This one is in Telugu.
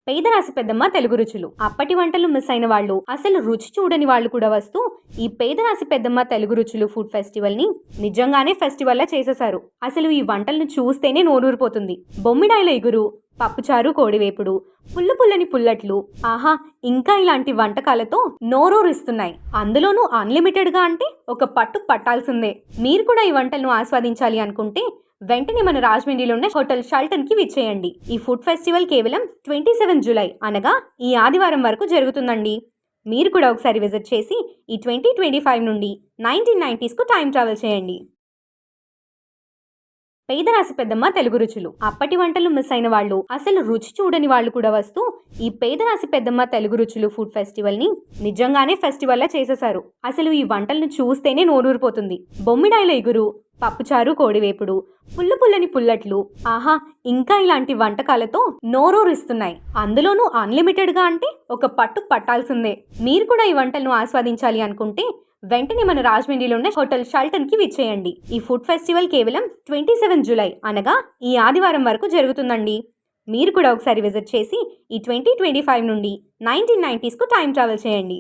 పేదరాశి పెద్దమ్మ తెలుగు రుచులు. అప్పటి వంటలు మిస్ అయిన వాళ్ళు, అసలు రుచి చూడని వాళ్ళు కూడా వస్తూ ఈ పేదరాశి పెద్దమ్మ తెలుగు రుచులు ఫుడ్ ఫెస్టివల్ ని నిజంగానే ఫెస్టివల్లా చేసేశారు. అసలు ఈ వంటలను చూస్తేనే నోరూరిపోతుంది. బొమ్మిడాయల ఇగురు, పప్పుచారు, కోడివేపుడు, పుల్లు పుల్లని పుల్లట్లు, ఆహా, ఇంకా ఇలాంటి వంటకాలతో నోరూరిస్తున్నాయి. అందులోనూ అన్లిమిటెడ్ గా అంటే ఒక పట్టు పట్టాల్సిందే. మీరు కూడా ఈ వంటలను ఆస్వాదించాలి అనుకుంటే వెంటనే మన రాజమండ్రిలో ఉన్న హోటల్ షాల్టన్ కి విచ్చేయండి. ఈ ఫుడ్ ఫెస్టివల్ కేవలం 27 జూలై అనగా ఈ ఆదివారం వరకు జరుగుతుందండి. మీరు కూడా ఒకసారి విజిట్ చేసి ఈ 2025 నుండి 1990s కు టైం ట్రావెల్ చేయండి. పేదరాశి పెద్దమ్మ తెలుగు రుచులు. అప్పటి వంటలు మిస్ అయిన వాళ్ళు, అసలు రుచి చూడని వాళ్ళు కూడా వస్తూ ఈ పేదరాశి పెద్దమ్మ తెలుగు రుచులు ఫుడ్ ఫెస్టివల్ ని నిజంగానే ఫెస్టివల్లా చేసేశారు. అసలు ఈ వంటలను చూస్తేనే నోరూరిపోతుంది. బొమ్మిడాయల ఇగురు, పప్పుచారు, కోడివేపుడు, పుల్లు పుల్లని పుల్లట్లు, ఆహా, ఇంకా ఇలాంటి వంటకాలతో నోరూరిస్తున్నాయి. అందులోనూ అన్లిమిటెడ్ గా అంటే ఒక పట్టు పట్టాల్సిందే. మీరు కూడా ఈ వంటలను ఆస్వాదించాలి అనుకుంటే వెంటనే మన రాజమండ్రిలో ఉన్న హోటల్ షాల్టన్ కి విచ్చేయండి. ఈ ఫుడ్ ఫెస్టివల్ కేవలం 27 జూలై అనగా ఈ ఆదివారం వరకు జరుగుతుందండి. మీరు కూడా ఒకసారి విజిట్ చేసి ఈ 2025 నుండి 1990s కు టైం ట్రావెల్ చేయండి.